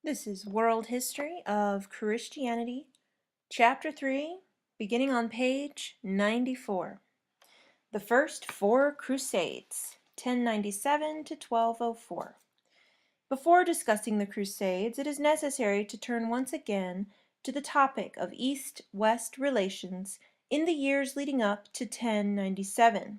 This is World History of Christianity, Chapter 3, beginning on page 94. The First Four Crusades, 1097 to 1204. Before discussing the Crusades, it is necessary to turn once again to the topic of East-West relations in the years leading up to 1097.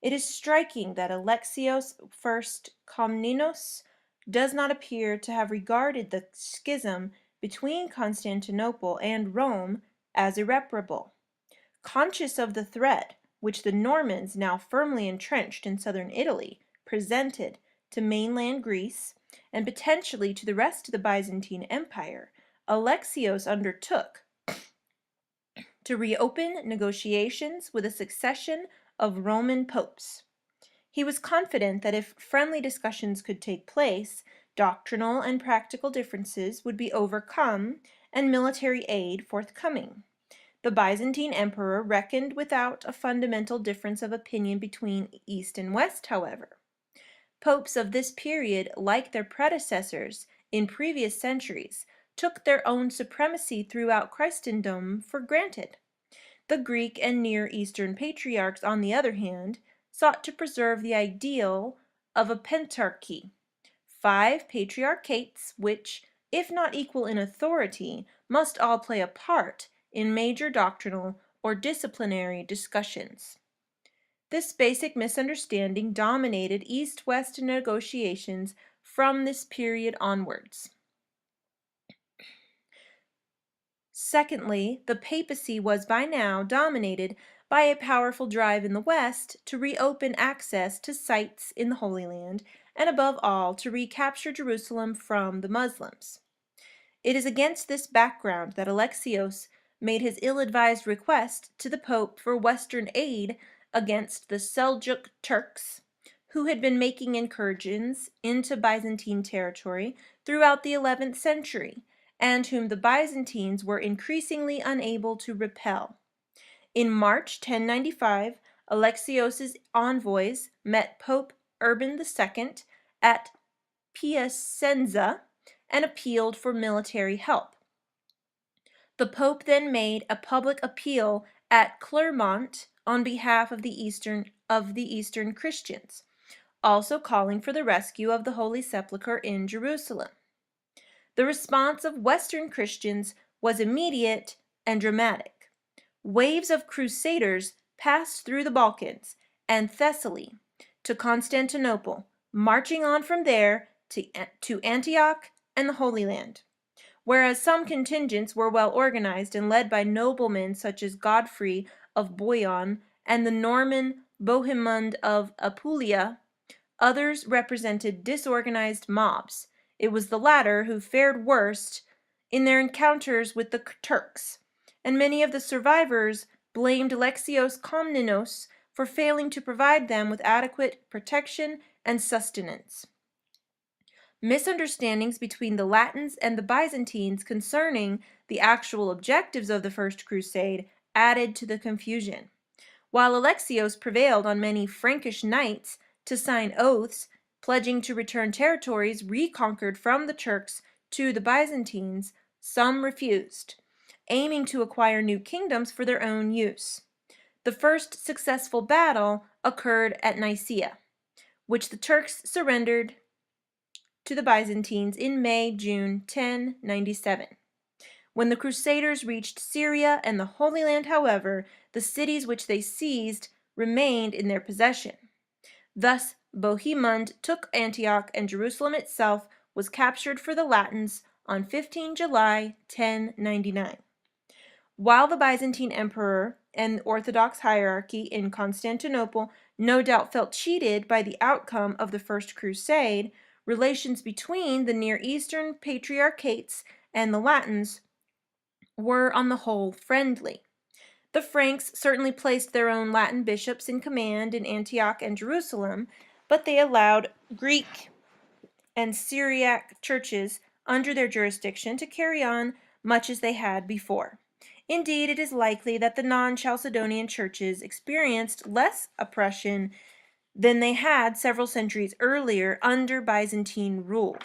It is striking that Alexios I Komnenos does not appear to have regarded the schism between Constantinople and Rome as irreparable. Conscious of the threat which the Normans, now firmly entrenched in southern Italy, presented to mainland Greece and potentially to the rest of the Byzantine Empire, Alexios undertook to reopen negotiations with a succession of Roman popes. He was confident that if friendly discussions could take place, doctrinal and practical differences would be overcome and military aid forthcoming. The Byzantine emperor reckoned without a fundamental difference of opinion between East and West, however. Popes of this period, like their predecessors in previous centuries, took their own supremacy throughout Christendom for granted. The Greek and Near Eastern patriarchs, on the other hand, sought to preserve the ideal of a pentarchy, 5 patriarchates which, if not equal in authority, must all play a part in major doctrinal or disciplinary discussions. This basic misunderstanding dominated East-West negotiations from this period onwards. Secondly, the papacy was by now dominated by a powerful drive in the West to reopen access to sites in the Holy Land and above all to recapture Jerusalem from the Muslims. It is against this background that Alexios made his ill-advised request to the Pope for Western aid against the Seljuk Turks, who had been making incursions into Byzantine territory throughout the 11th century, and whom the Byzantines were increasingly unable to repel. In March 1095, Alexios's envoys met Pope Urban II at Piacenza and appealed for military help. The Pope then made a public appeal at Clermont on behalf of the Eastern Christians, also calling for the rescue of the Holy Sepulchre in Jerusalem. The response of Western Christians was immediate and dramatic. Waves of crusaders passed through the Balkans and Thessaly to Constantinople, marching on from there to Antioch and the Holy Land. Whereas some contingents were well organized and led by noblemen such as Godfrey of Bouillon and the Norman Bohemund of Apulia, others represented disorganized mobs. It was the latter who fared worst in their encounters with the Turks, and many of the survivors blamed Alexios Komnenos for failing to provide them with adequate protection and sustenance. Misunderstandings between the Latins and the Byzantines concerning the actual objectives of the First Crusade added to the confusion. While Alexios prevailed on many Frankish knights to sign oaths pledging to return territories reconquered from the Turks to the Byzantines, some refused, aiming to acquire new kingdoms for their own use. The first successful battle occurred at Nicaea, which the Turks surrendered to the Byzantines in May-June 1097. When the Crusaders reached Syria and the Holy Land, however, the cities which they seized remained in their possession. Thus, Bohemund took Antioch, and Jerusalem itself was captured for the Latins on 15 July 1099. While the Byzantine emperor and the Orthodox hierarchy in Constantinople no doubt felt cheated by the outcome of the First Crusade, relations between the Near Eastern patriarchates and the Latins were on the whole friendly. The Franks certainly placed their own Latin bishops in command in Antioch and Jerusalem, but they allowed Greek and Syriac churches under their jurisdiction to carry on much as they had before. Indeed, it is likely that the non-Chalcedonian churches experienced less oppression than they had several centuries earlier under Byzantine rule.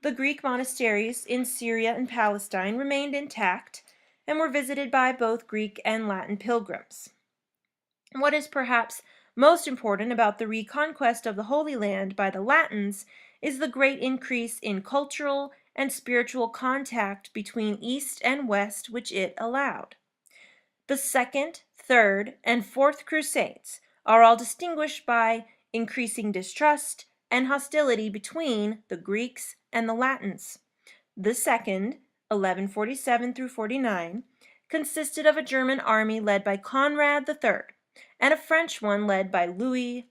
the Greek monasteries in Syria and Palestine remained intact and were visited by both Greek and Latin pilgrims. What is perhaps most important about the reconquest of the Holy Land by the Latins is the great increase in cultural and spiritual contact between East and West which it allowed. The Second, Third, and Fourth Crusades are all distinguished by increasing distrust and hostility between the Greeks and the Latins. The second, 1147 through 49, consisted of a German army led by Conrad III and a French one led by Louis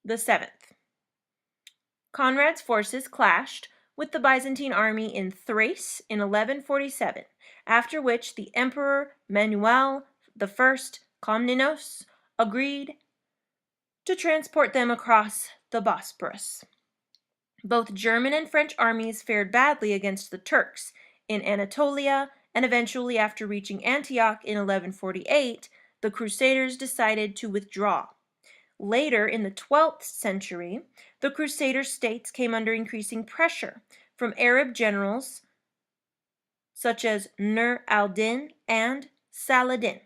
VII. Conrad's forces clashed with the Byzantine army in Thrace in 1147, after which the Emperor Manuel I Komnenos agreed to transport them across the Bosporus. Both German and French armies fared badly against the Turks in Anatolia, and eventually, after reaching Antioch in 1148, the Crusaders decided to withdraw. Later, in the 12th century, the Crusader states came under increasing pressure from Arab generals such as Nur al-Din and Saladin.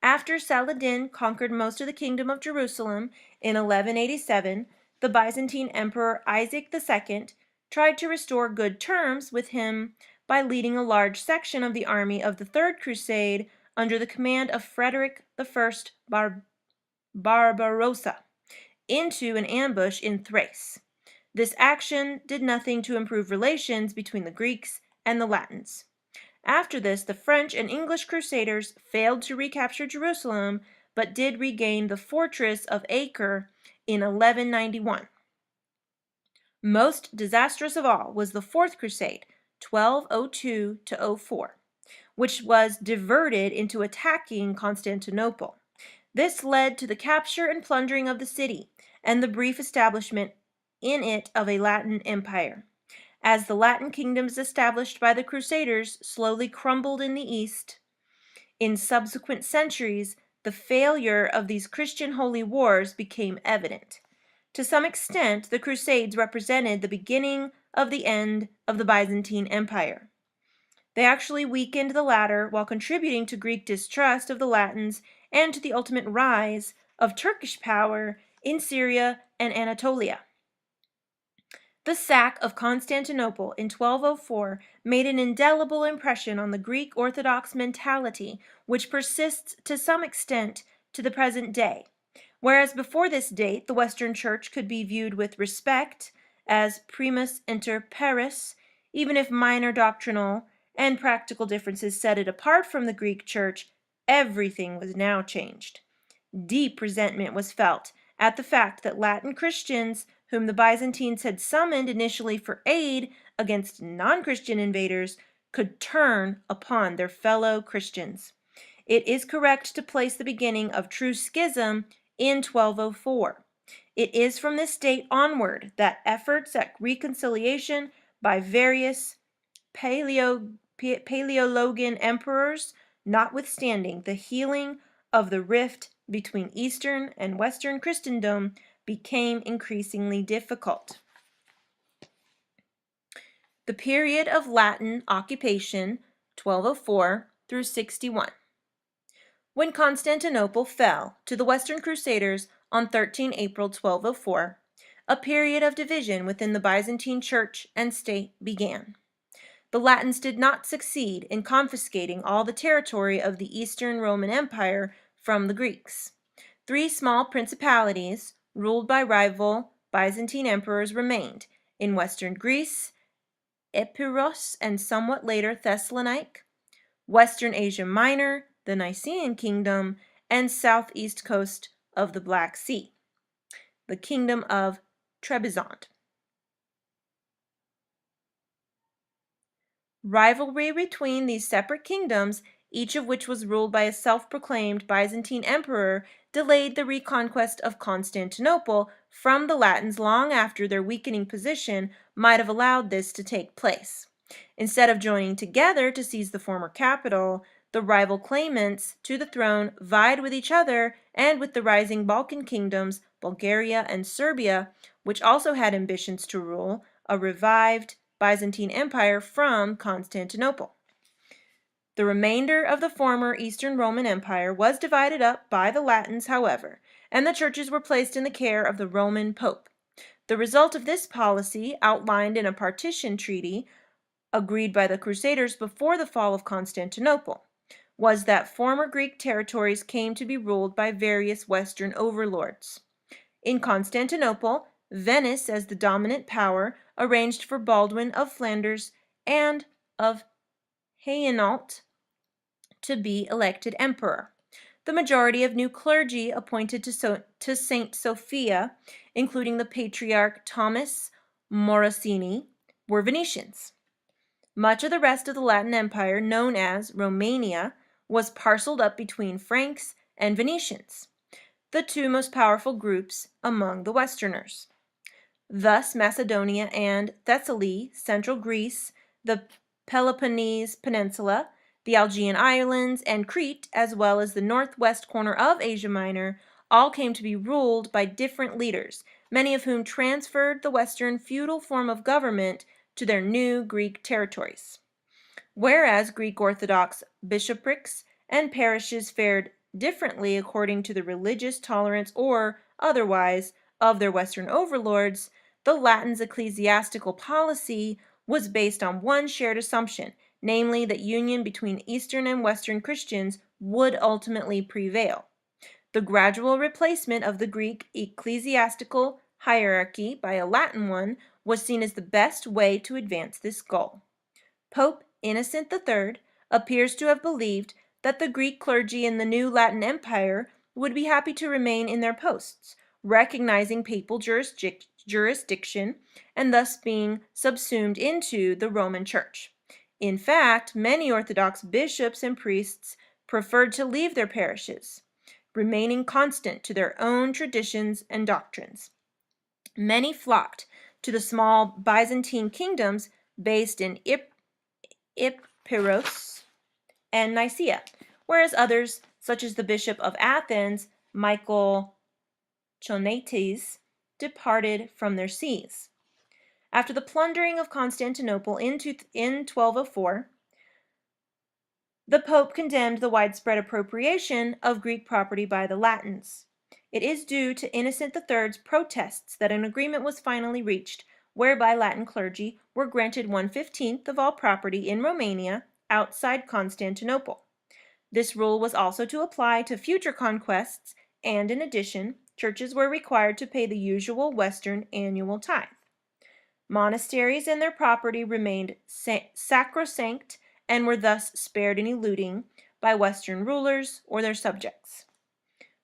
After Saladin conquered most of the kingdom of Jerusalem in 1187, the Byzantine Emperor Isaac II tried to restore good terms with him by leading a large section of the army of the Third Crusade under the command of Frederick I Barbarossa into an ambush in Thrace. This action did nothing to improve relations between the Greeks and the Latins. After this, the French and English Crusaders failed to recapture Jerusalem, but did regain the fortress of Acre in 1191. Most disastrous of all was the Fourth Crusade, 1202 to 04, which was diverted into attacking Constantinople. This led to the capture and plundering of the city, and the brief establishment in it of a Latin empire. As the Latin kingdoms established by the Crusaders slowly crumbled in the East, in subsequent centuries, the failure of these Christian holy wars became evident. To some extent, the Crusades represented the beginning of the end of the Byzantine Empire. They actually weakened the latter while contributing to Greek distrust of the Latins and to the ultimate rise of Turkish power in Syria and Anatolia. The sack of Constantinople in 1204 made an indelible impression on the Greek Orthodox mentality, which persists to some extent to the present day. Whereas before this date, the Western Church could be viewed with respect as primus inter pares, even if minor doctrinal and practical differences set it apart from the Greek Church, everything was now changed. Deep resentment was felt at the fact that Latin Christians, whom the Byzantines had summoned initially for aid against non-Christian invaders, could turn upon their fellow Christians. It is correct to place the beginning of true schism in 1204. It is from this date onward that efforts at reconciliation by various Paleologan emperors, notwithstanding the healing of the rift between Eastern and Western Christendom, became increasingly difficult. The period of Latin occupation, 1204 through 61. When Constantinople fell to the Western Crusaders on 13 April 1204, a period of division within the Byzantine Church and state began. The Latins did not succeed in confiscating all the territory of the Eastern Roman Empire from the Greeks. 3 small principalities, ruled by rival Byzantine emperors, remained in Western Greece, Epirus and somewhat later Thessalonica, Western Asia Minor, the Nicene Kingdom, and southeast coast of the Black Sea, the Kingdom of Trebizond. Rivalry between these separate kingdoms, each of which was ruled by a self-proclaimed Byzantine emperor, delayed the reconquest of Constantinople from the Latins long after their weakening position might have allowed this to take place. Instead of joining together to seize the former capital, the rival claimants to the throne vied with each other and with the rising Balkan kingdoms, Bulgaria and Serbia, which also had ambitions to rule, a revived Byzantine Empire from Constantinople. The remainder of the former Eastern Roman Empire was divided up by the Latins, however, and the churches were placed in the care of the Roman Pope. The result of this policy, outlined in a partition treaty agreed by the Crusaders before the fall of Constantinople, was that former Greek territories came to be ruled by various Western overlords. In Constantinople, Venice, as the dominant power, arranged for Baldwin of Flanders and of Hainault to be elected emperor. The majority of new clergy appointed to St. Sophia, including the Patriarch Thomas Morosini, were Venetians. Much of the rest of the Latin Empire, known as Romania, was parceled up between Franks and Venetians, the two most powerful groups among the Westerners. Thus, Macedonia and Thessaly, central Greece, the Peloponnese Peninsula, the Aegean Islands, and Crete, as well as the northwest corner of Asia Minor, all came to be ruled by different leaders, many of whom transferred the Western feudal form of government to their new Greek territories. Whereas Greek Orthodox bishoprics and parishes fared differently according to the religious tolerance or otherwise of their Western overlords, the Latins' ecclesiastical policy was based on one shared assumption, namely that union between Eastern and Western Christians would ultimately prevail. The gradual replacement of the Greek ecclesiastical hierarchy by a Latin one was seen as the best way to advance this goal. Pope Innocent III appears to have believed that the Greek clergy in the new Latin Empire would be happy to remain in their posts, recognizing papal jurisdiction and thus being subsumed into the Roman Church. In fact, many Orthodox bishops and priests preferred to leave their parishes, remaining constant to their own traditions and doctrines. Many flocked to the small Byzantine kingdoms based in Epirus and Nicaea, whereas others, such as the Bishop of Athens, Michael Chonetes, departed from their sees. After the plundering of Constantinople in 1204, the Pope condemned the widespread appropriation of Greek property by the Latins. It is due to Innocent III's protests that an agreement was finally reached, whereby Latin clergy were granted 1/15 of all property in Romania outside Constantinople. This rule was also to apply to future conquests, and in addition, churches were required to pay the usual Western annual tithe. Monasteries and their property remained sacrosanct and were thus spared any looting by Western rulers or their subjects.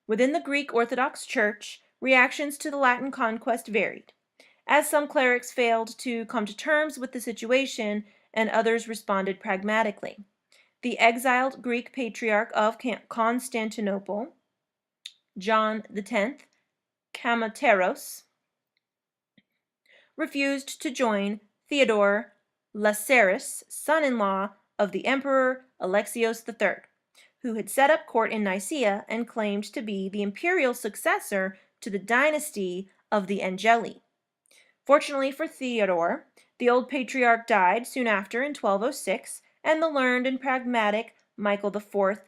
Within the Greek Orthodox Church, reactions to the Latin conquest varied, as some clerics failed to come to terms with the situation and others responded pragmatically. The exiled Greek Patriarch of Constantinople, John X Kamateros, refused to join Theodore Lasaris, son-in-law of the Emperor Alexios III, who had set up court in Nicaea and claimed to be the imperial successor to the dynasty of the Angeli. Fortunately for Theodore, the old patriarch died soon after in 1206, and the learned and pragmatic Michael IV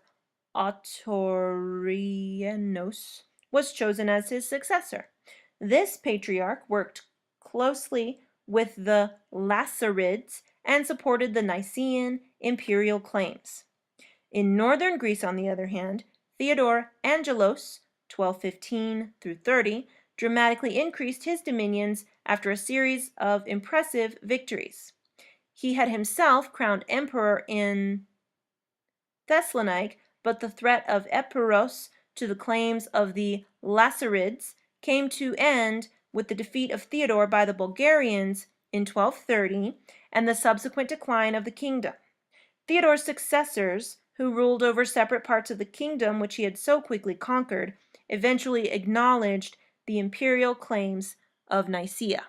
Autorianos was chosen as his successor. This patriarch worked closely with the Lasarids and supported the Nicene imperial claims. In northern Greece, on the other hand, Theodore Angelos, 1215 through 30, dramatically increased his dominions after a series of impressive victories. He had himself crowned emperor in Thessalonica, but the threat of Epirus to the claims of the Lasarids came to end with the defeat of Theodore by the Bulgarians in 1230 and the subsequent decline of the kingdom. Theodore's successors, who ruled over separate parts of the kingdom which he had so quickly conquered, eventually acknowledged the imperial claims of Nicaea.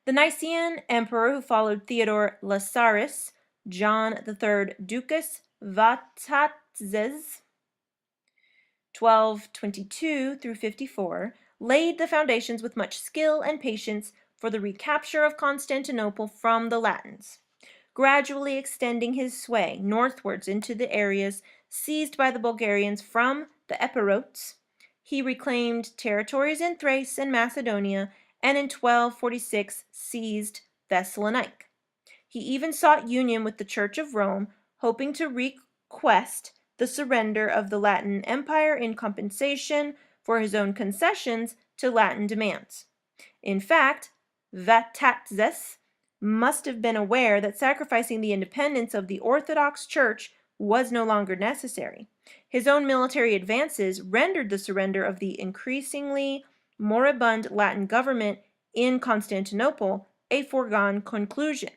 The Nicene emperor who followed Theodore Lasaris, John III Ducas Vatatzes, 1222 through 54, laid the foundations with much skill and patience for the recapture of Constantinople from the Latins, gradually extending his sway northwards into the areas seized by the Bulgarians from the Epirotes. He reclaimed territories in Thrace and Macedonia, and in 1246 seized Thessalonica. He even sought union with the Church of Rome, hoping to request the surrender of the Latin Empire in compensation for his own concessions to Latin demands. In fact, Vatatzes must have been aware that sacrificing the independence of the Orthodox Church was no longer necessary. His own military advances rendered the surrender of the increasingly moribund Latin government in Constantinople a foregone conclusion.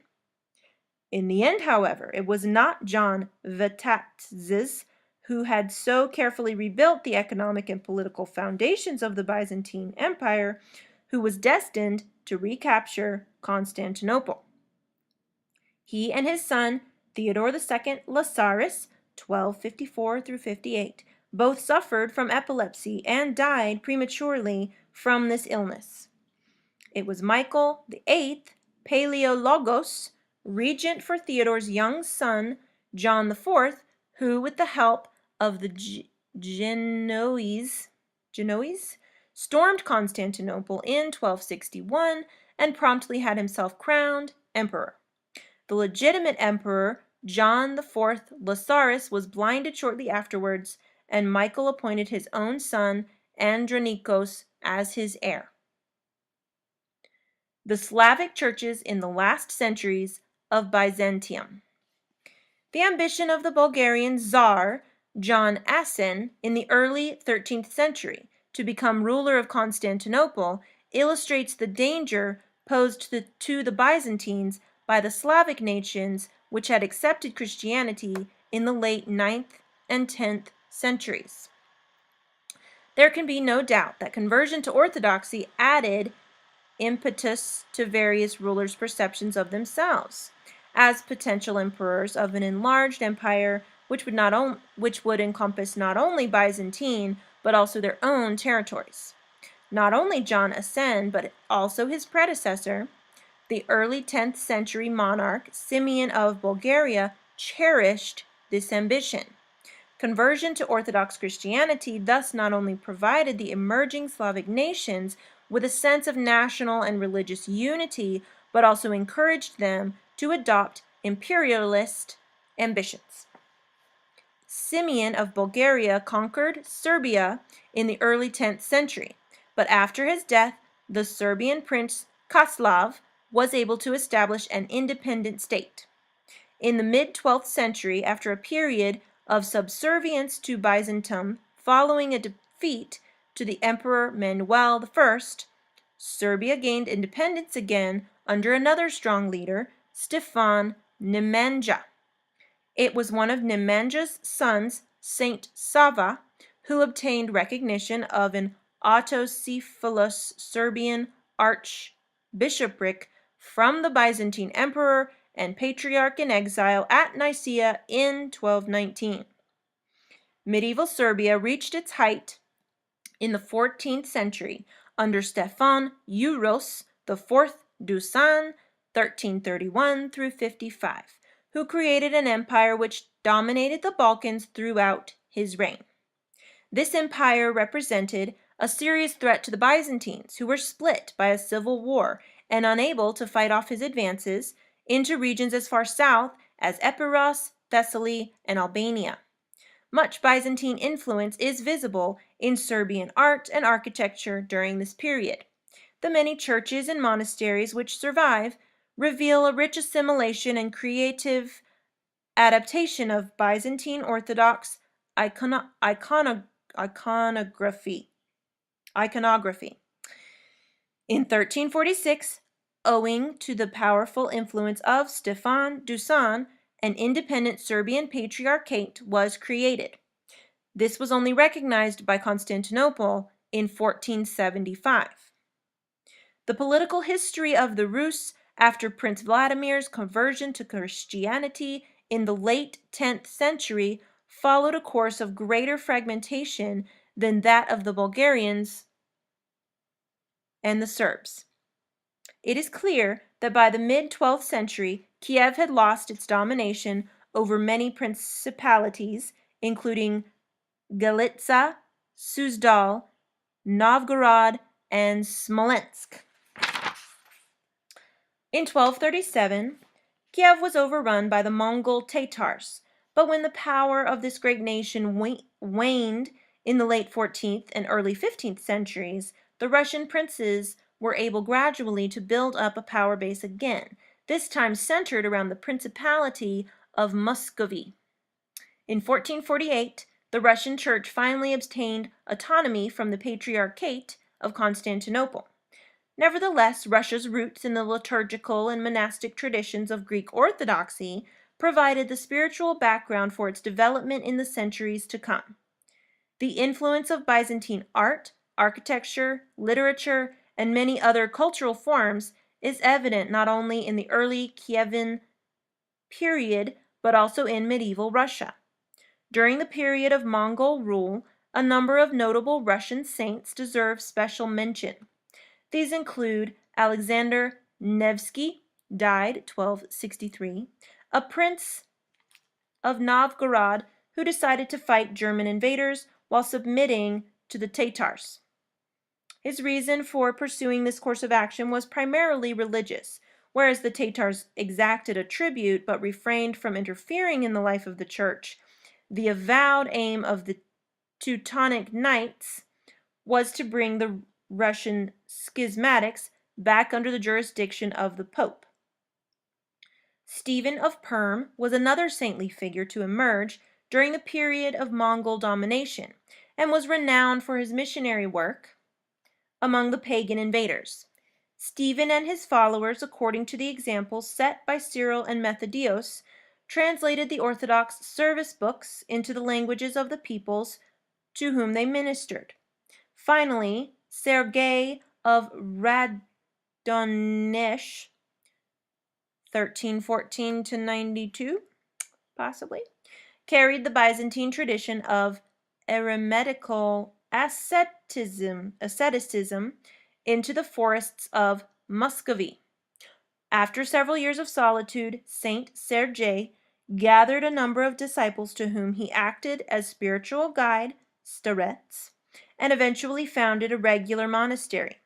In the end, however, it was not John Vatatzes who had so carefully rebuilt the economic and political foundations of the Byzantine Empire who was destined to recapture Constantinople. He and his son, Theodore II Lasaris, 1254 through 58, both suffered from epilepsy and died prematurely from this illness. It was Michael VIII Paleologos, regent for Theodore's young son, John IV, who, with the help of the Genoese, stormed Constantinople in 1261 and promptly had himself crowned emperor. The legitimate emperor, John IV Lasaris, was blinded shortly afterwards, and Michael appointed his own son, Andronikos, as his heir. The Slavic churches in the last centuries of Byzantium. The ambition of the Bulgarian Tsar, John Asen, in the early 13th century to become ruler of Constantinople illustrates the danger posed to the Byzantines by the Slavic nations which had accepted Christianity in the late 9th and 10th centuries. There can be no doubt that conversion to Orthodoxy added impetus to various rulers' perceptions of themselves as potential emperors of an enlarged empire which would encompass not only Byzantine but also their own territories. Not only John Asen, but also his predecessor, the early 10th century monarch Simeon of Bulgaria, cherished this ambition. Conversion to Orthodox Christianity thus not only provided the emerging Slavic nations with a sense of national and religious unity, but also encouraged them to adopt imperialist ambitions. Simeon of Bulgaria conquered Serbia in the early 10th century, but after his death, the Serbian prince Kaslav was able to establish an independent state. In the mid-12th century, after a period of subservience to Byzantium following a defeat to the Emperor Manuel I, Serbia gained independence again under another strong leader, Stefan Nemanja. It was one of Nemanja's sons, Saint Sava, who obtained recognition of an autocephalous Serbian archbishopric from the Byzantine emperor and patriarch in exile at Nicaea in 1219. Medieval Serbia reached its height in the 14th century under Stefan Uros IV Dusan, 1331 through 55, who created an empire which dominated the Balkans throughout his reign. This empire represented a serious threat to the Byzantines, who were split by a civil war and unable to fight off his advances into regions as far south as Epirus, Thessaly, and Albania. Much Byzantine influence is visible in Serbian art and architecture during this period. The many churches and monasteries which survive reveal a rich assimilation and creative adaptation of Byzantine Orthodox iconography. In 1346, owing to the powerful influence of Stefan Dusan, an independent Serbian patriarchate was created. This was only recognized by Constantinople in 1475. The political history of the Rus after Prince Vladimir's conversion to Christianity in the late 10th century followed a course of greater fragmentation than that of the Bulgarians and the Serbs. It is clear that by the mid-12th century, Kiev had lost its domination over many principalities, including Galitsa, Suzdal, Novgorod, and Smolensk. In 1237, Kiev was overrun by the Mongol Tatars, but when the power of this great nation waned in the late 14th and early 15th centuries, the Russian princes were able gradually to build up a power base again, this time centered around the Principality of Muscovy. In 1448, the Russian Church finally obtained autonomy from the Patriarchate of Constantinople. Nevertheless, Russia's roots in the liturgical and monastic traditions of Greek Orthodoxy provided the spiritual background for its development in the centuries to come. The influence of Byzantine art, architecture, literature, and many other cultural forms is evident not only in the early Kievan period, but also in medieval Russia. During the period of Mongol rule, a number of notable Russian saints deserve special mention. These include Alexander Nevsky, died 1263, a prince of Novgorod who decided to fight German invaders while submitting to the Tatars. His reason for pursuing this course of action was primarily religious, whereas the Tatars exacted a tribute but refrained from interfering in the life of the church. The avowed aim of the Teutonic Knights was to bring the Russian schismatics back under the jurisdiction of the Pope. Stephen of Perm was another saintly figure to emerge during the period of Mongol domination and was renowned for his missionary work among the pagan invaders. Stephen and his followers, according to the examples set by Cyril and Methodios, translated the Orthodox service books into the languages of the peoples to whom they ministered. Finally, Sergei of Radonezh, 1314 to 92, possibly, carried the Byzantine tradition of eremitical asceticism into the forests of Muscovy. After several years of solitude, Saint Sergei gathered a number of disciples to whom he acted as spiritual guide, starets, and eventually founded a regular monastery.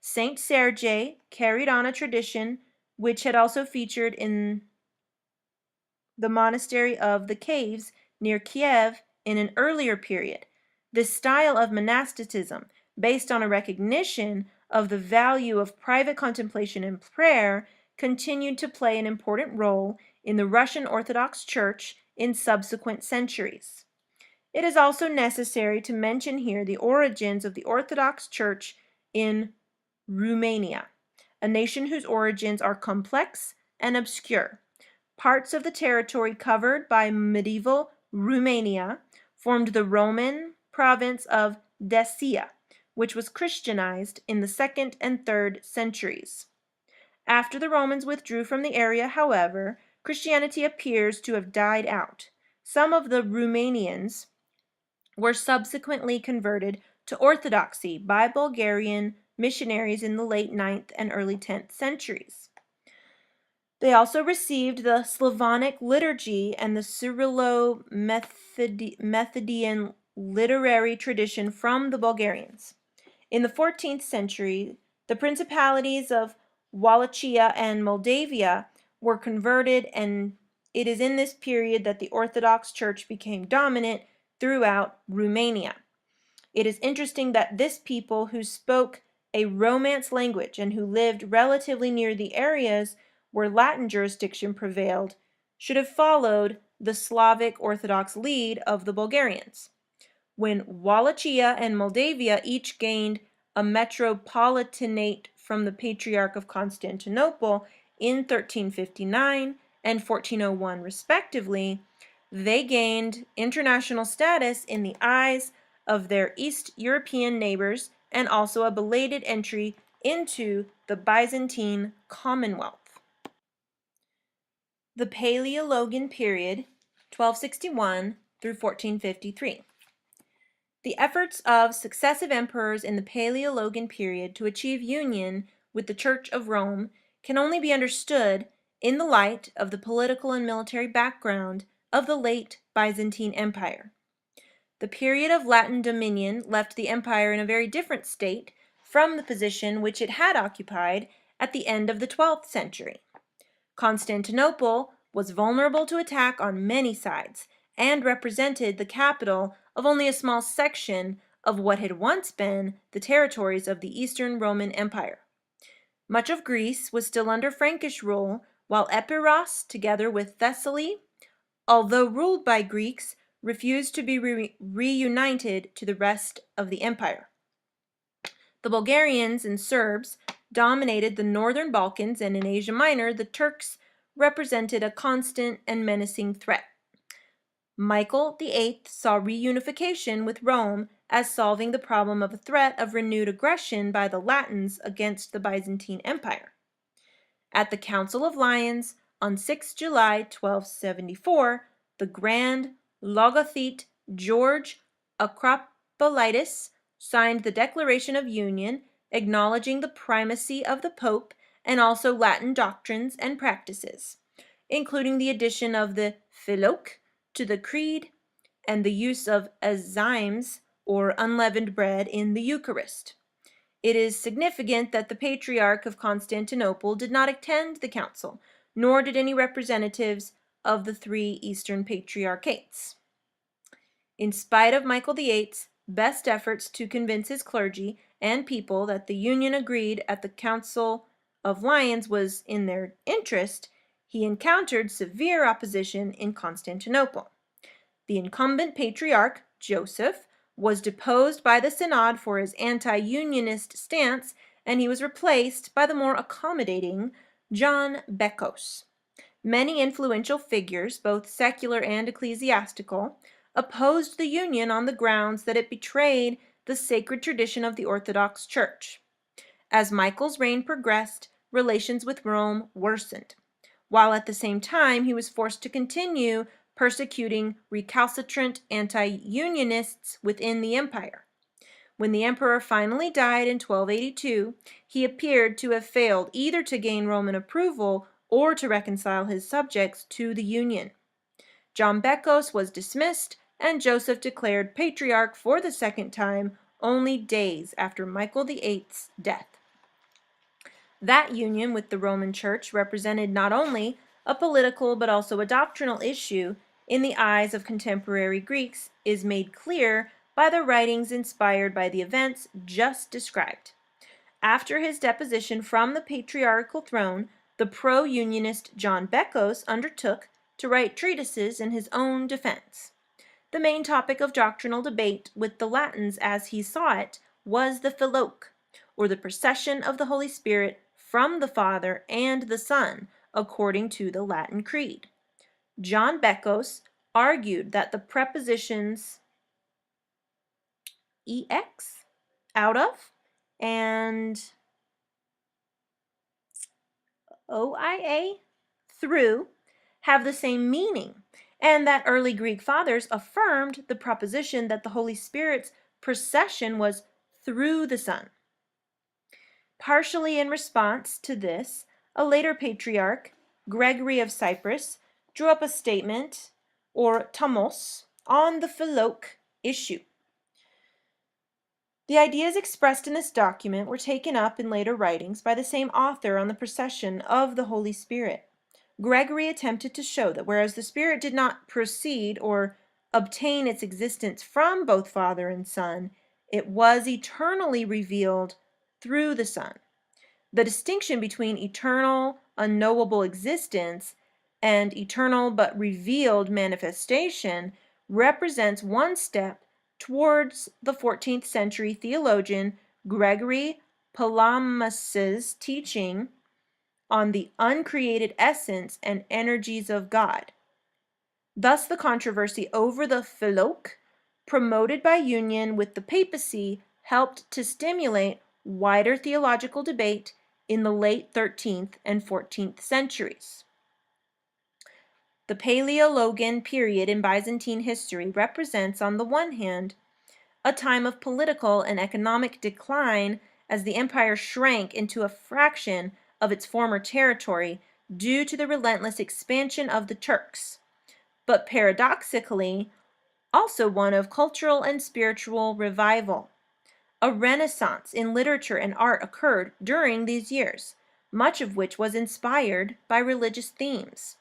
Saint Sergei carried on a tradition which had also featured in the monastery of the Caves near Kiev in an earlier period. This style of monasticism, based on a recognition of the value of private contemplation and prayer, continued to play an important role in the Russian Orthodox Church in subsequent centuries. It is also necessary to mention here the origins of the Orthodox Church in Romania, a nation whose origins are complex and obscure. Parts of the territory covered by medieval Romania formed the Roman province of Dacia, which was Christianized in the 2nd and 3rd centuries. After the Romans withdrew from the area, however, Christianity appears to have died out. Some of the Romanians were subsequently converted to Orthodoxy by Bulgarian missionaries in the late 9th and early 10th centuries. They also received the Slavonic liturgy and the Cyrillo-Methodian literary tradition from the Bulgarians. In the 14th century, the principalities of Wallachia and Moldavia were converted, and it is in this period that the Orthodox Church became dominant throughout Romania. It is interesting that this people who spoke a Romance language and who lived relatively near the areas where Latin jurisdiction prevailed should have followed the Slavic Orthodox lead of the Bulgarians. When Wallachia and Moldavia each gained a metropolitanate from the Patriarch of Constantinople in 1359 and 1401 respectively, they gained international status in the eyes of their East European neighbors and also a belated entry into the Byzantine Commonwealth. The Paleologan period, 1261 through 1453. The efforts of successive emperors in the Paleologan period to achieve union with the Church of Rome can only be understood in the light of the political and military background of the late Byzantine Empire. The period of Latin dominion left the empire in a very different state from the position which it had occupied at the end of the 12th century. Constantinople was vulnerable to attack on many sides and represented the capital of only a small section of what had once been the territories of the Eastern Roman Empire. Much of Greece was still under Frankish rule, while Epirus, together with Thessaly, although ruled by Greeks, refused to be reunited to the rest of the empire. The Bulgarians and Serbs dominated the northern Balkans, and in Asia Minor, the Turks represented a constant and menacing threat. Michael VIII saw reunification with Rome as solving the problem of a threat of renewed aggression by the Latins against the Byzantine Empire. At the Council of Lyons on 6 July 1274, the Grand Logothete George Acropolitis signed the Declaration of Union, acknowledging the primacy of the Pope and also Latin doctrines and practices, including the addition of the Filioque to the Creed and the use of enzymes or unleavened bread in the Eucharist. It is significant that the Patriarch of Constantinople did not attend the council, nor did any representatives of the three Eastern Patriarchates. In spite of Michael VIII's best efforts to convince his clergy and people that the union agreed at the Council of Lyons was in their interest, he encountered severe opposition in Constantinople. The incumbent patriarch, Joseph, was deposed by the synod for his anti-unionist stance, and he was replaced by the more accommodating John Bekos. Many influential figures, both secular and ecclesiastical, opposed the union on the grounds that it betrayed the sacred tradition of the Orthodox Church. As Michael's reign progressed, relations with Rome worsened, while at the same time he was forced to continue persecuting recalcitrant anti-unionists within the empire. When the emperor finally died in 1282, he appeared to have failed either to gain Roman approval or to reconcile his subjects to the union. John Bekos was dismissed, and Joseph declared patriarch for the second time only days after Michael VIII's death. That union with the Roman Church represented not only a political but also a doctrinal issue in the eyes of contemporary Greeks is made clear by the writings inspired by the events just described. After his deposition from the patriarchal throne, the pro-unionist John Bekos undertook to write treatises in his own defense. The main topic of doctrinal debate with the Latins as he saw it was the Filioque, or the procession of the Holy Spirit from the Father and the Son, according to the Latin Creed. John Bekos argued that the prepositions ex, out of, and oia, through, have the same meaning, and that early Greek fathers affirmed the proposition that the Holy Spirit's procession was through the Son. Partially in response to this, a later patriarch, Gregory of Cyprus, drew up a statement, or tomos, on the Filioque issue. The ideas expressed in this document were taken up in later writings by the same author on the procession of the Holy Spirit. Gregory attempted to show that whereas the Spirit did not proceed or obtain its existence from both Father and Son, it was eternally revealed through the Son. The distinction between eternal, unknowable existence and eternal but revealed manifestation represents one step towards the 14th century theologian Gregory Palamas's teaching on the uncreated essence and energies of God. Thus, the controversy over the Filioque, promoted by union with the papacy, helped to stimulate wider theological debate in the late 13th and 14th centuries. The Paleologan period in Byzantine history represents, on the one hand, a time of political and economic decline as the empire shrank into a fraction of its former territory due to the relentless expansion of the Turks, but paradoxically, also one of cultural and spiritual revival. A renaissance in literature and art occurred during these years, much of which was inspired by religious themes.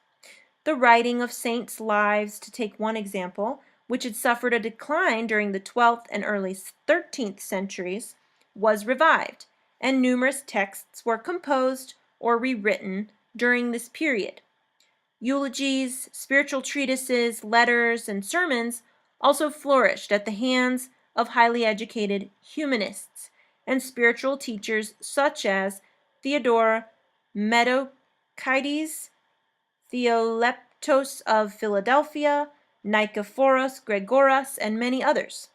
The writing of saints' lives, to take one example, which had suffered a decline during the 12th and early 13th centuries, was revived, and numerous texts were composed or rewritten during this period. Eulogies, spiritual treatises, letters, and sermons also flourished at the hands of highly educated humanists and spiritual teachers such as Theodore Metochides, Theoleptos of Philadelphia, Nikephoros Gregoras, and many others.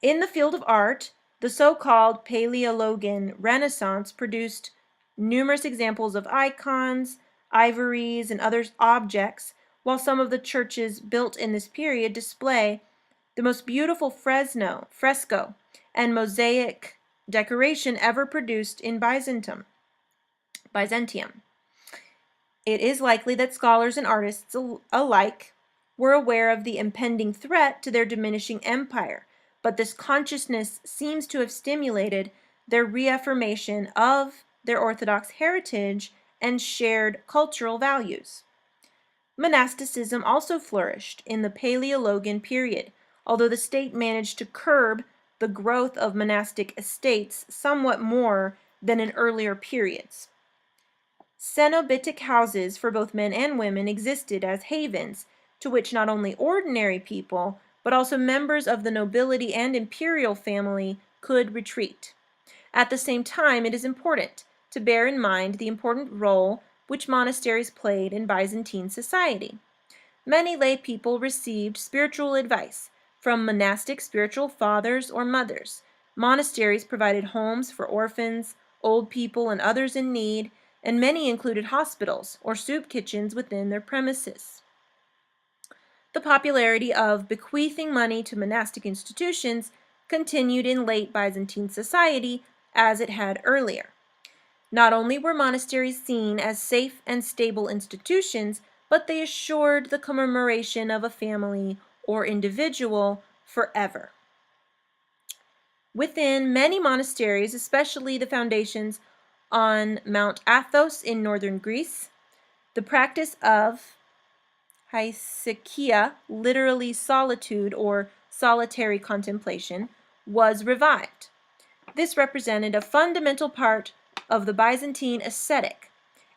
In the field of art, the so-called Paleologan Renaissance produced numerous examples of icons, ivories, and other objects, while some of the churches built in this period display the most beautiful fresco, and mosaic decoration ever produced in Byzantium. It is likely that scholars and artists alike were aware of the impending threat to their diminishing empire, but this consciousness seems to have stimulated their reaffirmation of their Orthodox heritage and shared cultural values. Monasticism also flourished in the Paleologan period, although the state managed to curb the growth of monastic estates somewhat more than in earlier periods. Cenobitic houses for both men and women existed as havens to which not only ordinary people, but also members of the nobility and imperial family could retreat. At the same time, it is important to bear in mind the important role which monasteries played in Byzantine society. Many lay people received spiritual advice from monastic spiritual fathers or mothers. Monasteries provided homes for orphans, old people, and others in need, and many included hospitals or soup kitchens within their premises. The popularity of bequeathing money to monastic institutions continued in late Byzantine society as it had earlier. Not only were monasteries seen as safe and stable institutions, but they assured the commemoration of a family or individual forever. Within many monasteries, especially the foundations on Mount Athos in northern Greece, the practice of hesychia, literally solitude or solitary contemplation, was revived. This represented a fundamental part of the Byzantine ascetic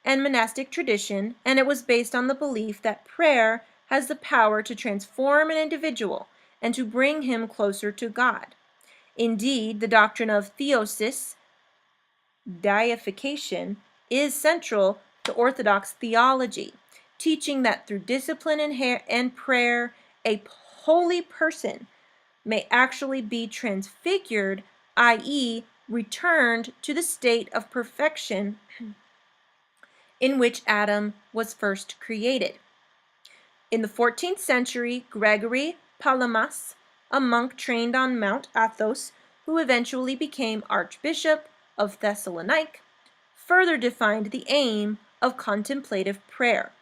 and monastic tradition, and it was based on the belief that prayer has the power to transform an individual and to bring him closer to God. Indeed, the doctrine of theosis, deification, is central to Orthodox theology, teaching that through discipline and prayer, a holy person may actually be transfigured, i.e., returned to the state of perfection in which Adam was first created. In the 14th century, Gregory Palamas, a monk trained on Mount Athos, who eventually became Archbishop of Thessalonica, further defined the aim of contemplative prayer.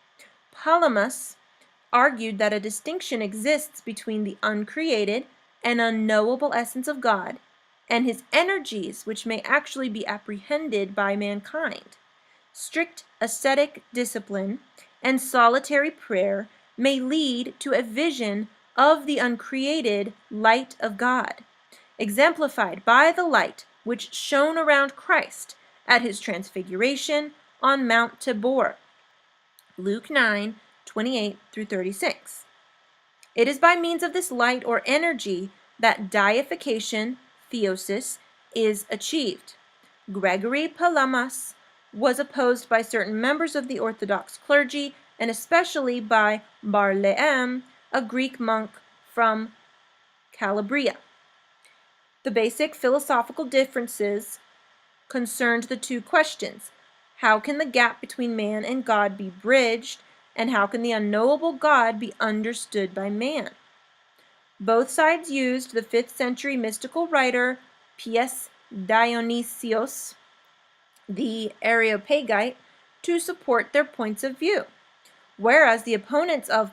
Palamas argued that a distinction exists between the uncreated and unknowable essence of God and his energies which may actually be apprehended by mankind. Strict ascetic discipline and solitary prayer may lead to a vision of the uncreated light of God, exemplified by the light which shone around Christ at his transfiguration on Mount Tabor. Luke 9:28 through 36. It is by means of this light or energy that deification, theosis, is achieved. Gregory Palamas was opposed by certain members of the Orthodox clergy and especially by Barlaam, a Greek monk from Calabria. The basic philosophical differences concerned the two questions: how can the gap between man and God be bridged, and how can the unknowable God be understood by man? Both sides used the 5th century mystical writer P.S. Dionysios the Areopagite to support their points of view, whereas the opponents of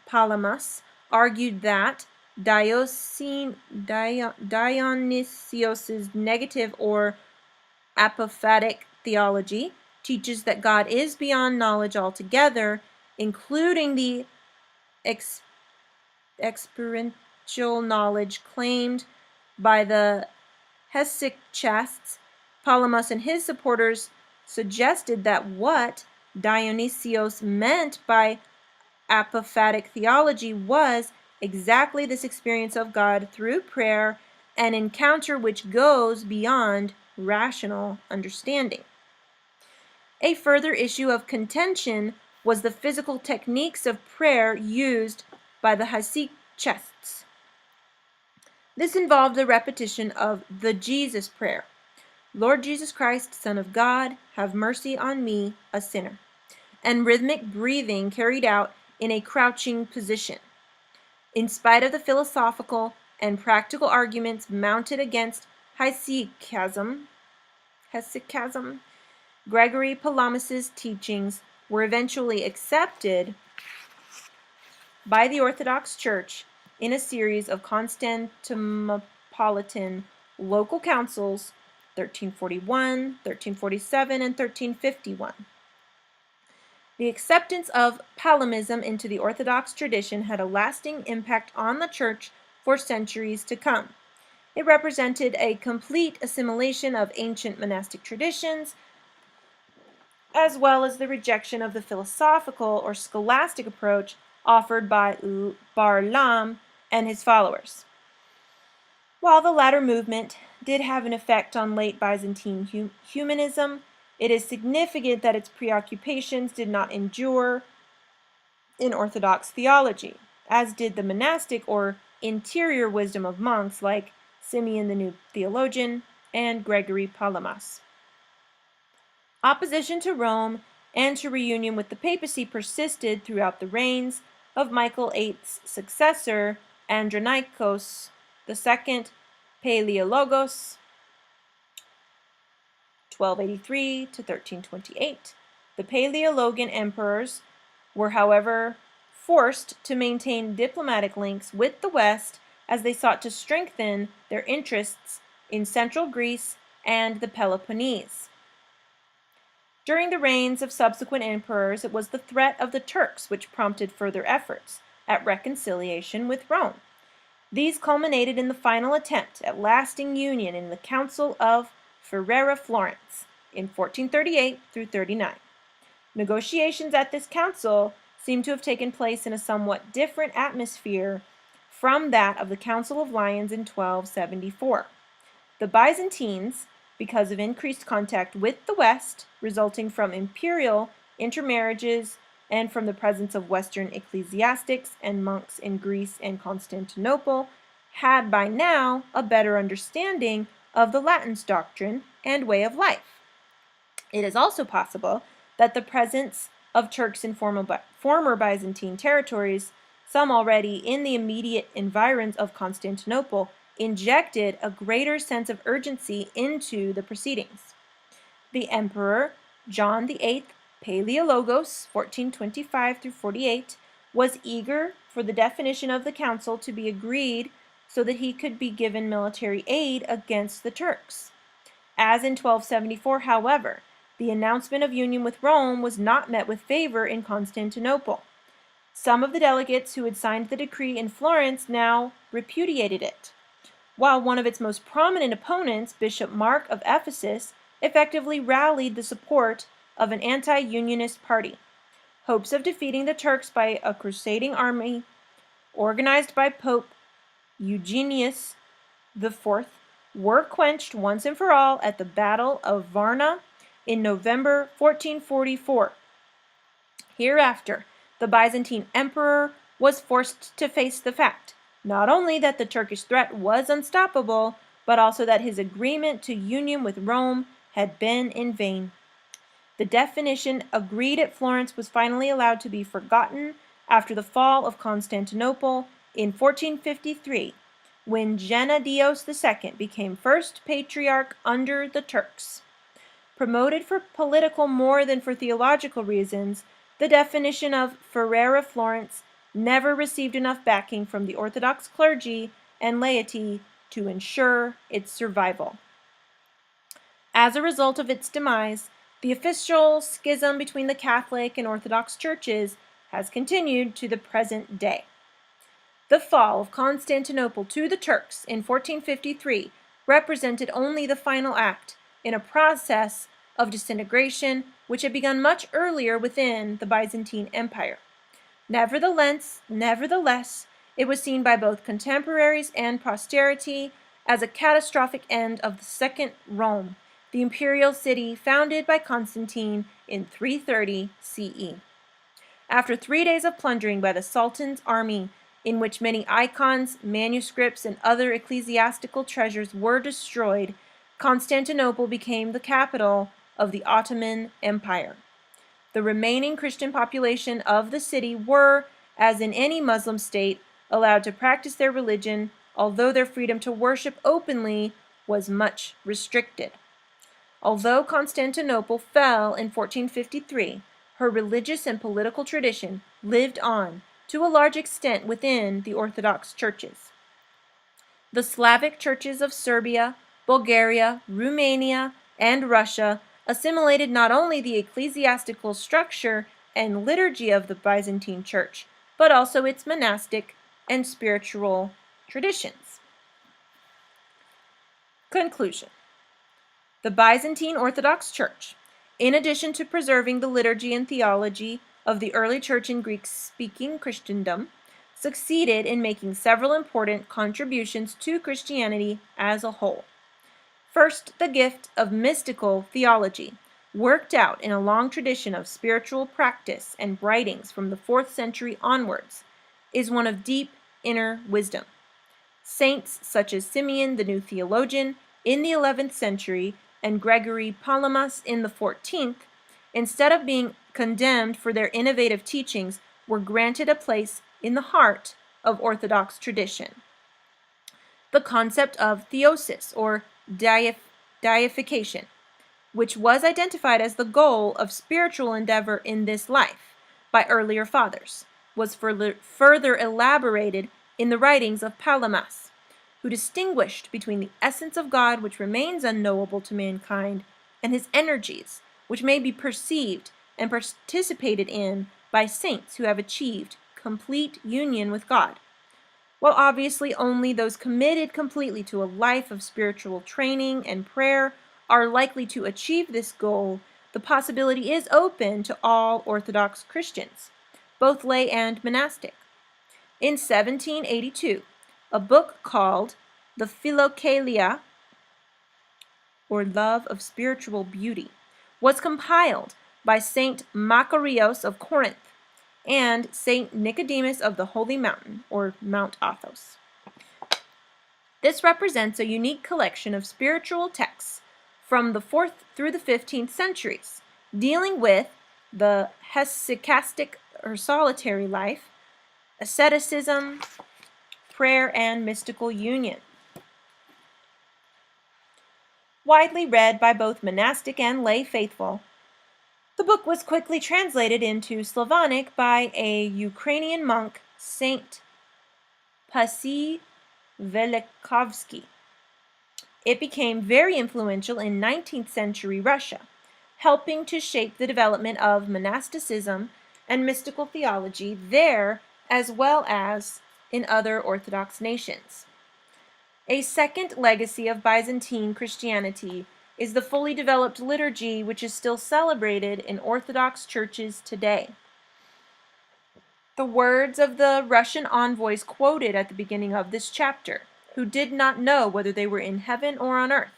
Palamas argued that Dionysios's negative or apophatic theology teaches that God is beyond knowledge altogether, including the experiential knowledge claimed by the hesychasts. Palamas and his supporters suggested that what Dionysios meant by apophatic theology was exactly this experience of God through prayer, an encounter which goes beyond rational understanding. A further issue of contention was the physical techniques of prayer used by the hesychasts. This involved the repetition of the Jesus prayer. Lord Jesus Christ, Son of God, have mercy on me, a sinner, and rhythmic breathing carried out in a crouching position. In spite of the philosophical and practical arguments mounted against hesychasm, Gregory Palamas's teachings were eventually accepted by the Orthodox Church in a series of Constantinopolitan local councils, 1341, 1347, and 1351. The acceptance of Palamism into the Orthodox tradition had a lasting impact on the Church for centuries to come. It represented a complete assimilation of ancient monastic traditions, as well as the rejection of the philosophical or scholastic approach offered by Barlaam and his followers. While the latter movement did have an effect on late Byzantine humanism, it is significant that its preoccupations did not endure in Orthodox theology, as did the monastic or interior wisdom of monks like Simeon the New Theologian and Gregory Palamas. Opposition to Rome and to reunion with the papacy persisted throughout the reigns of Michael VIII's successor, Andronikos II Palaiologos, 1283 to 1328. The Palaiologan emperors were, however, forced to maintain diplomatic links with the West as they sought to strengthen their interests in central Greece and the Peloponnese. During the reigns of subsequent emperors, it was the threat of the Turks which prompted further efforts at reconciliation with Rome. These culminated in the final attempt at lasting union in the Council of Ferrara Florence in 1438 through 39. Negotiations at this council seem to have taken place in a somewhat different atmosphere from that of the Council of Lyons in 1274. The Byzantines, because of increased contact with the West, resulting from imperial intermarriages and from the presence of Western ecclesiastics and monks in Greece and Constantinople, had by now a better understanding of the Latin's doctrine and way of life. It is also possible that the presence of Turks in former Byzantine territories, some already in the immediate environs of Constantinople, injected a greater sense of urgency into the proceedings. The Emperor John VIII Palaiologos, 1425 through 48, was eager for the definition of the council to be agreed so that he could be given military aid against the Turks. As in 1274, however, the announcement of union with Rome was not met with favor in Constantinople. Some of the delegates who had signed the decree in Florence now repudiated it, while one of its most prominent opponents, Bishop Mark of Ephesus, effectively rallied the support of an anti-unionist party. Hopes of defeating the Turks by a crusading army organized by Pope Eugenius IV were quenched once and for all at the Battle of Varna in November 1444. Hereafter, the Byzantine emperor was forced to face the fact not only that the Turkish threat was unstoppable, but also that his agreement to union with Rome had been in vain. The definition agreed at Florence was finally allowed to be forgotten after the fall of Constantinople in 1453, when Gennadios II became first patriarch under the Turks. Promoted for political more than for theological reasons, the definition of Ferrara Florence never received enough backing from the Orthodox clergy and laity to ensure its survival. As a result of its demise, the official schism between the Catholic and Orthodox churches has continued to the present day. The fall of Constantinople to the Turks in 1453 represented only the final act in a process of disintegration which had begun much earlier within the Byzantine Empire. Nevertheless, it was seen by both contemporaries and posterity as a catastrophic end of the Second Rome, the imperial city founded by Constantine in 330 CE. After 3 days of plundering by the Sultan's army, in which many icons, manuscripts, and other ecclesiastical treasures were destroyed, Constantinople became the capital of the Ottoman Empire. The remaining Christian population of the city were, as in any Muslim state, allowed to practice their religion, although their freedom to worship openly was much restricted. Although Constantinople fell in 1453, her religious and political tradition lived on to a large extent within the Orthodox churches. The Slavic churches of Serbia, Bulgaria, Romania, and Russia assimilated not only the ecclesiastical structure and liturgy of the Byzantine Church, but also its monastic and spiritual traditions. Conclusion. The Byzantine Orthodox Church, in addition to preserving the liturgy and theology of the early church in Greek-speaking Christendom, succeeded in making several important contributions to Christianity as a whole. First, the gift of mystical theology, worked out in a long tradition of spiritual practice and writings from the 4th century onwards, is one of deep inner wisdom. Saints such as Simeon the New Theologian in the 11th century and Gregory Palamas in the 14th, instead of being condemned for their innovative teachings, were granted a place in the heart of Orthodox tradition. The concept of theosis, or deification, which was identified as the goal of spiritual endeavor in this life by earlier fathers, was further elaborated in the writings of Palamas, who distinguished between the essence of God, which remains unknowable to mankind, and his energies, which may be perceived and participated in by saints who have achieved complete union with God. While obviously only those committed completely to a life of spiritual training and prayer are likely to achieve this goal, the possibility is open to all Orthodox Christians, both lay and monastic. In 1782, a book called the Philokalia, or Love of Spiritual Beauty, was compiled by Saint Macarios of Corinth and Saint Nicodemus of the Holy Mountain, or Mount Athos. This represents a unique collection of spiritual texts from the 4th through the 15th centuries, dealing with the hesychastic or solitary life, asceticism, prayer, and mystical union. Widely read by both monastic and lay faithful, the book was quickly translated into Slavonic by a Ukrainian monk, Saint Pasy Velikovsky. It became very influential in 19th century Russia, helping to shape the development of monasticism and mystical theology there as well as in other Orthodox nations. A second legacy of Byzantine Christianity is the fully developed liturgy, which is still celebrated in Orthodox churches today. The words of the Russian envoys quoted at the beginning of this chapter, who did not know whether they were in heaven or on earth,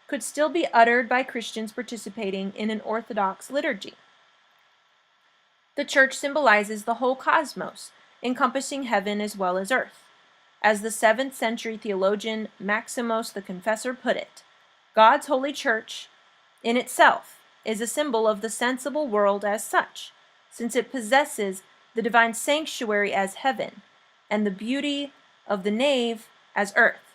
could still be uttered by Christians participating in an Orthodox liturgy. The church symbolizes the whole cosmos, encompassing heaven as well as earth. As the 7th century theologian Maximus the Confessor put it, God's holy church in itself is a symbol of the sensible world as such, since it possesses the divine sanctuary as heaven, and the beauty of the nave as earth.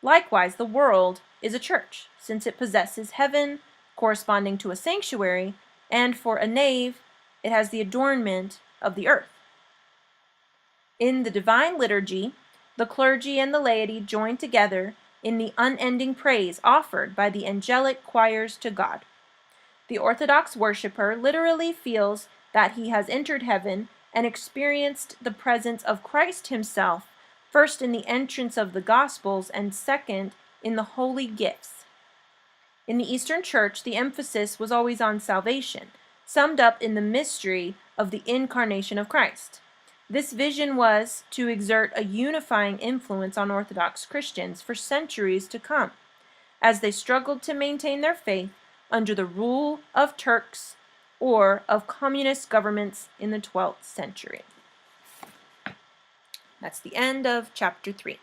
Likewise, the world is a church, since it possesses heaven, corresponding to a sanctuary, and for a nave, it has the adornment of the earth. In the divine liturgy, the clergy and the laity join together in the unending praise offered by the angelic choirs to God. The Orthodox worshiper literally feels that he has entered heaven and experienced the presence of Christ himself, first in the entrance of the Gospels and second in the holy gifts. In the Eastern Church, the emphasis was always on salvation, summed up in the mystery of the incarnation of Christ. This vision was to exert a unifying influence on Orthodox Christians for centuries to come, as they struggled to maintain their faith under the rule of Turks or of communist governments in the 12th century. That's the end of chapter 3.